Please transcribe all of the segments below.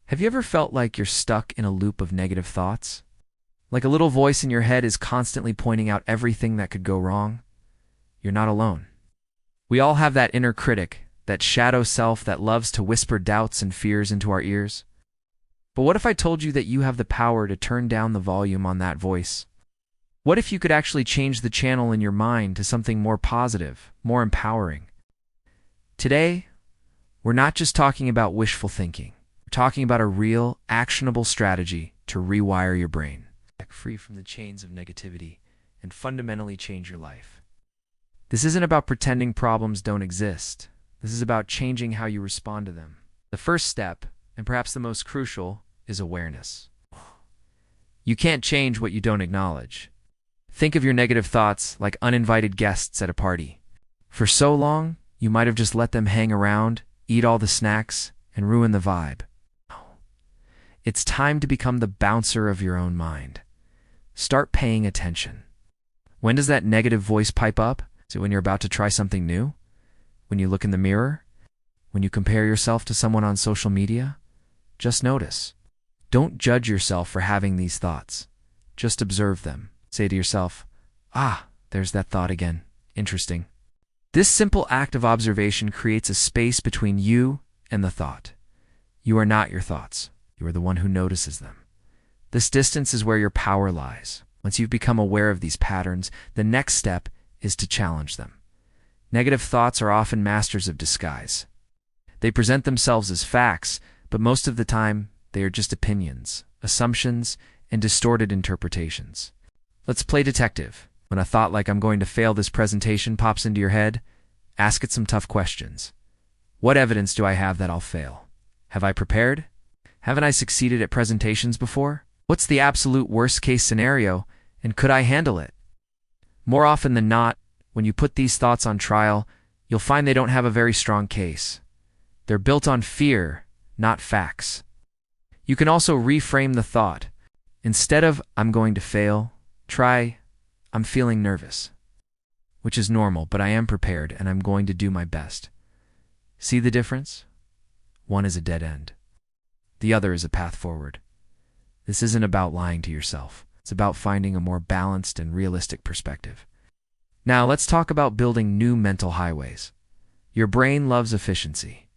Have you ever felt like you're stuck in a loop of negative thoughts? Like a little voice in your head is constantly pointing out everything that could go wrong? You're not alone. We all have that inner critic, that shadow self that loves to whisper doubts and fears into our ears. But what if I told you that you have the power to turn down the volume on that voice? What if you could actually change the channel in your mind to something more positive, more empowering? Today, we're not just talking about wishful thinking. We're talking about a real, actionable strategy to rewire your brain, break free from the chains of negativity, and fundamentally change your life. This isn't about pretending problems don't exist. This is about changing how you respond to them. The first step, and perhaps the most crucial, is awareness. You can't change what you don't acknowledge. Think of your negative thoughts like uninvited guests at a party. For so long, you might have just let them hang around, eat all the snacks, and ruin the vibe. It's time to become the bouncer of your own mind. Start paying attention. When does that negative voice pipe up? Is it when you're about to try something new? When you look in the mirror? When you compare yourself to someone on social media? Just notice. Don't judge yourself for having these thoughts. Just observe them. Say to yourself, there's that thought again. Interesting. This simple act of observation creates a space between you and the thought. You are not your thoughts. You are the one who notices them. This distance is where your power lies. Once you've become aware of these patterns, the next step is to challenge them. Negative thoughts are often masters of disguise. They present themselves as facts, but most of the time, they are just opinions, assumptions, and distorted interpretations. Let's play detective. When a thought like "I'm going to fail this presentation" pops into your head, ask it some tough questions. What evidence do I have that I'll fail? Have I prepared? Haven't I succeeded at presentations before? What's the absolute worst-case scenario, and could I handle it? More often than not, when you put these thoughts on trial, you'll find they don't have a very strong case. They're built on fear, not facts. You can also reframe the thought. Instead of "I'm going to fail," try "I'm feeling nervous," which is normal, but I am prepared and I'm going to do my best. See the difference? One is a dead end. The other is a path forward. This isn't about lying to yourself. It's about finding a more balanced and realistic perspective. Now, let's talk about building new mental highways. Your brain loves efficiency.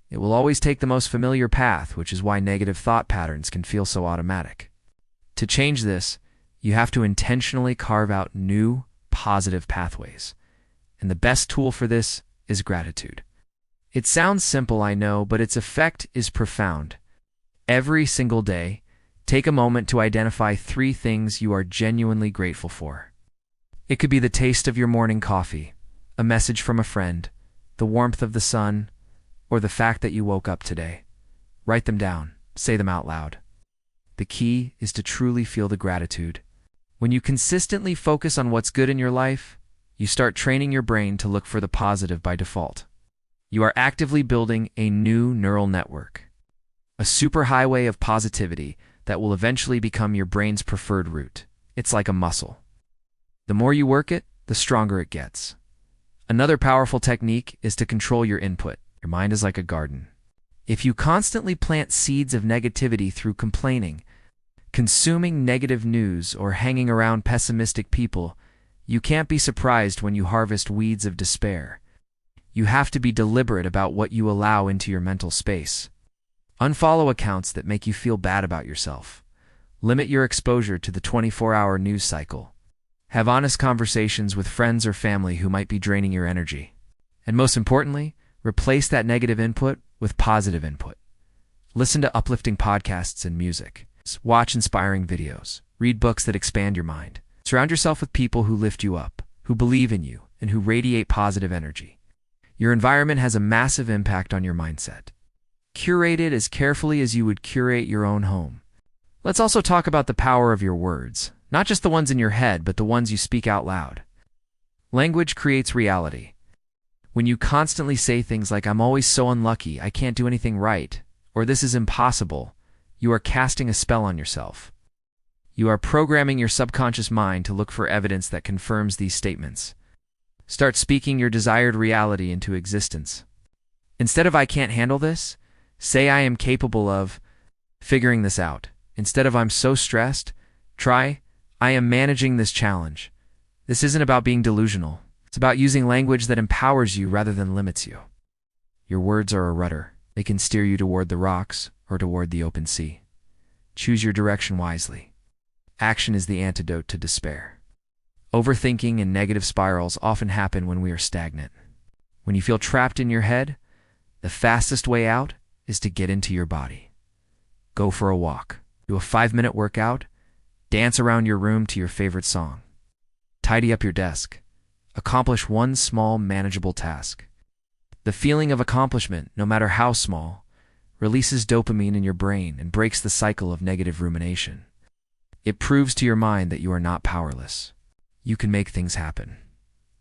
It will always take the most familiar path, which is why negative thought patterns can feel so automatic. To change this, you have to intentionally carve out new, positive pathways. And the best tool for this is gratitude. It sounds simple, I know, but its effect is profound. Every single day, take a moment to identify 3 things you are genuinely grateful for. It could be the taste of your morning coffee, a message from a friend, the warmth of the sun, or the fact that you woke up today. Write them down. Say them out loud. The key is to truly feel the gratitude. When you consistently focus on what's good in your life, you start training your brain to look for the positive by default. You are actively building a new neural network, a superhighway of positivity that will eventually become your brain's preferred route. It's like a muscle. The more you work it, the stronger it gets. Another powerful technique is to control your input. Your mind is like a garden. If you constantly plant seeds of negativity through complaining, consuming negative news, or hanging around pessimistic people, you can't be surprised when you harvest weeds of despair. You have to be deliberate about what you allow into your mental space. Unfollow accounts that make you feel bad about yourself. Limit your exposure to the 24-hour news cycle. Have honest conversations with friends or family who might be draining your energy. And most importantly, replace that negative input with positive input. Listen to uplifting podcasts and music. Watch inspiring videos. Read books that expand your mind. Surround yourself with people who lift you up, who believe in you, and who radiate positive energy. Your environment has a massive impact on your mindset. Curate it as carefully as you would curate your own home. Let's also talk about the power of your words. Not just the ones in your head, but the ones you speak out loud. Language creates reality. When you constantly say things like "I'm always so unlucky, I can't do anything right," or "this is impossible," you are casting a spell on yourself. You are programming your subconscious mind to look for evidence that confirms these statements. Start speaking your desired reality into existence. Instead of "I can't handle this," say "I am capable of," Figuring this out. Instead of "I'm so stressed," try "I am managing this challenge." This isn't about being delusional. It's about using language that empowers you rather than limits you. Your words are a rudder. They can steer you toward the rocks or toward the open sea. Choose your direction wisely. Action is the antidote to despair. Overthinking and negative spirals often happen when we are stagnant. When you feel trapped in your head, the fastest way out is to get into your body. Go for a walk. Do a 5-minute workout. Dance around your room to your favorite song. Tidy up your desk. Accomplish one small, manageable task. The feeling of accomplishment, no matter how small, releases dopamine in your brain and breaks the cycle of negative rumination. It proves to your mind that you are not powerless. You can make things happen.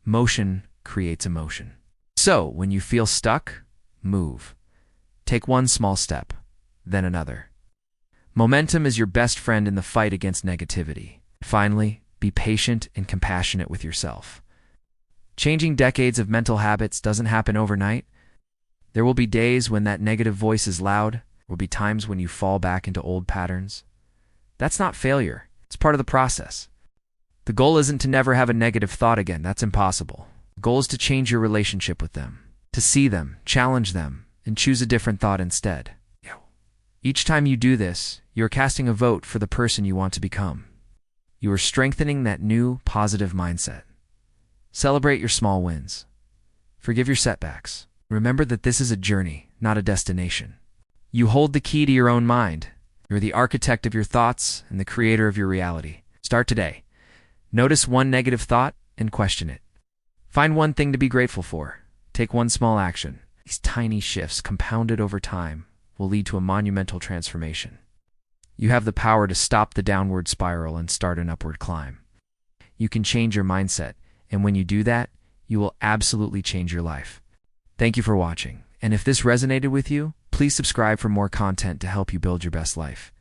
Motion creates emotion. So, when you feel stuck, move. Take one small step, then another. Momentum is your best friend in the fight against negativity. Finally, be patient and compassionate with yourself. Changing decades of mental habits doesn't happen overnight. There will be days when that negative voice is loud. There will be times when you fall back into old patterns. That's not failure. It's part of the process. The goal isn't to never have a negative thought again. That's impossible. The goal is to change your relationship with them, to see them, challenge them, and choose a different thought instead. Each time you do this, you are casting a vote for the person you want to become. You are strengthening that new, positive mindset. Celebrate your small wins. Forgive your setbacks. Remember that this is a journey, not a destination. You hold the key to your own mind. You're the architect of your thoughts and the creator of your reality. Start today. Notice one negative thought and question it. Find one thing to be grateful for. Take one small action. These tiny shifts, compounded over time, will lead to a monumental transformation. You have the power to stop the downward spiral and start an upward climb. You can change your mindset, and when you do that, you will absolutely change your life. Thank you for watching, and if this resonated with you, please subscribe for more content to help you build your best life.